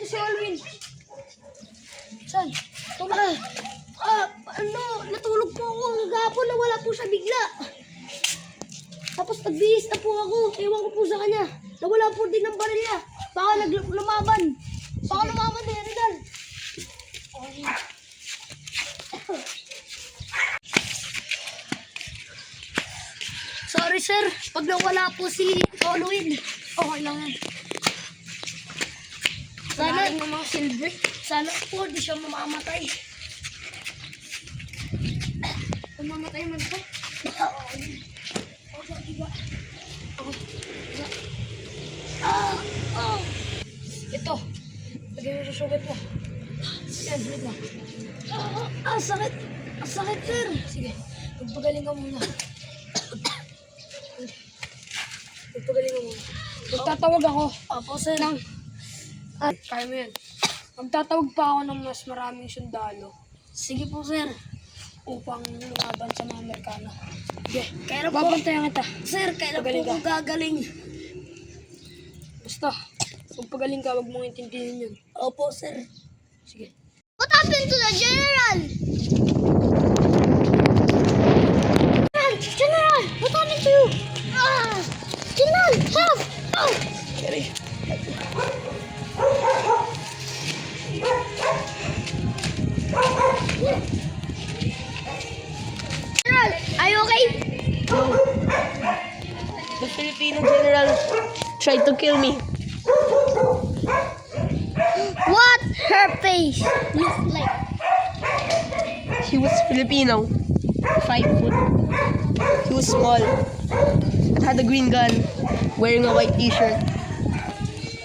si Alvin. Saan? Natulog po ako hanggang nawala po siya bigla. Tapos nagbihis na po ako. Ewan ko po sa kanya. Nawala po din ng baril niya. Baka lumaban. Baka lumaban din, Rizal. Sorry sir, pag nawala po si Halloween. Okay lang yan. Sana ng mga silver. Sana po di siya mamamatay. Mamamatay man po. Ito. Lagyan mo sa sugat mo. Yan, sulit lang. Sakit. Sakit sir. Sige, magpagaling ka muna. Magpagaling ka muna. Magtatawag ako. Opo sir. Kaya mo yan. Magtatawag pa ako ng mas maraming sundalo. Sige po, sir. Upang lumaban sa mga Amerikano. Okay. Kaya po. Babantayan kita. Sir, kailan po kung gagaling? Basta, magpagaling ka, wag mong intindihin yun. Opo, sir. Sige. What happened to the general? General! What happened to you? General! Help! Oh! Sorry. General, are you okay? No. The Filipino general tried to kill me. What her face look like? He was Filipino, 5 foot. He was small and had a green gun, wearing a white t-shirt.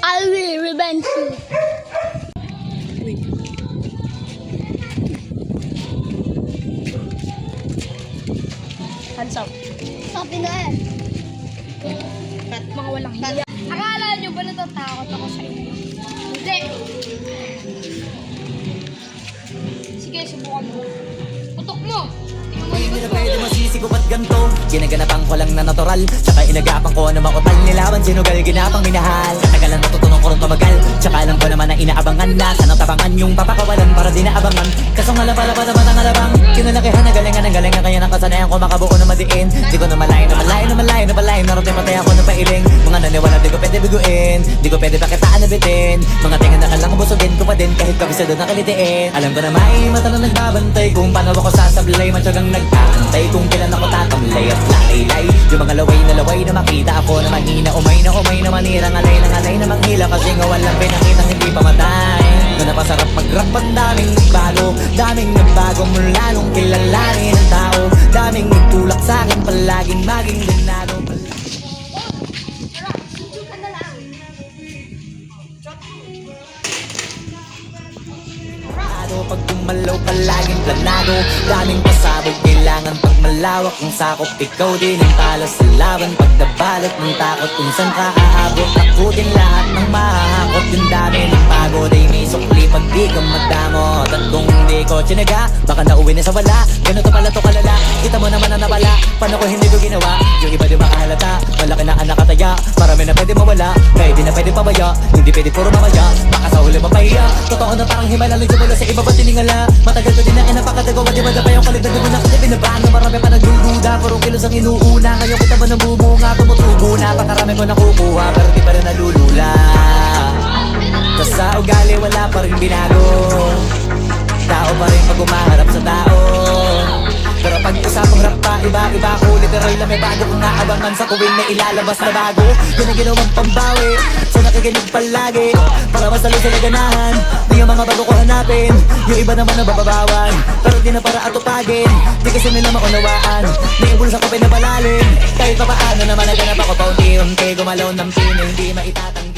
I will revenge you. Wait. Hands up. Sabi na yan. At mga walang hiya. Akala nyo ba natatakot ako sa inyo? Hindi. Sige, subukan mo. Putok mo. Hindi na pwede masisigo at ganto. Ginaganapan ko lang na natural. Tsaka inagapan ko na makutal. Nilaban sinugal, ginapang minahal. Katagalan natutunan ko rin tumagal. Tsaka alam ko naman na inaabangan na. Sanang tabangan yung papakawalan para di naabangan. Kaso nga lapalapat naman ang alabang. Kinalakihan na galingan ng galingan. Kaya nakasanayan ko makabuo na madiin. Di ko na malayo na malayo na malayo na malayo. Narote patay ako ng pailing. Mga naniwala di ko pwede biguin. Di ko pwede pakitaan na bitin. Mga tinga na kalang busugin ko pa din. Kahit kabisado na kalitiin. Alam ko na may mata na nagbabantay. Kung paano ako sasablay. Matyagang nag-aantay kung kailan ako tatamlay at lalaylay. Yung mga laway na makita ako na mahina. Umay na manirang alay na manghila. Kasi nga walang pinakitang hindi pamatay. Na napasarap mag-rap ang daming nagbago. Daming nagbago mula nung kilalanin ang tao. Daming nagtulak sa'kin palaging maging ganado. Pag tumalaw palaging planado. Daming pasabog, kailangan pag malawak ang sakop. Ikaw din ang talo sa laban. Pag nabalot ng takot kung saan ka aabot. Ako din lahat ng mahahakot. Yung dami ng pagod ay may sukli pag di ka madamot. At kung hindi ko tsinaga, baka nauwi na sa wala. Ganito pala to kalala, kita mo naman na nawala. Paano ko hindi ko ginawa? Yung iba di makahalata. Malaki na anak kataya, marami na pwede mawala. Kaya di na pwede pabaya, hindi pwede puro mamaya. Baka sa huli mapahiya, totoo na parang himalaling simula sa iba ba tiningala. Matagal ko din na kinapakadagawa, di ba pa yung kaligdag mo na kasi binabahan na marami pa nagdududa. Puro kilos ang inuuna, ngayon kita ba nabumunga? Tumutubo na, pakarami ko nakukuha, pero di pa rin nalulula. Tas sa ugali wala pa rin binago. Tao pa rin pag umaharap sa tao. Pero pag usapang rap pa, iba-iba ko. Literal na may bago kong naabangan sa tuwing may ilalabas na bago. Yun ang ginawang pambawi sa nakikinig palagi. Para masalo sila ganahan, di yung mga bago ko hanapin. Yung iba naman nabababawan, pero di na para atupagin. Di kasi nila maunawaan, may impulsa ko pinapalalim. Kahit pa paano naman naganap ako paunti-unti. Gumalaw ng pining, di maitatang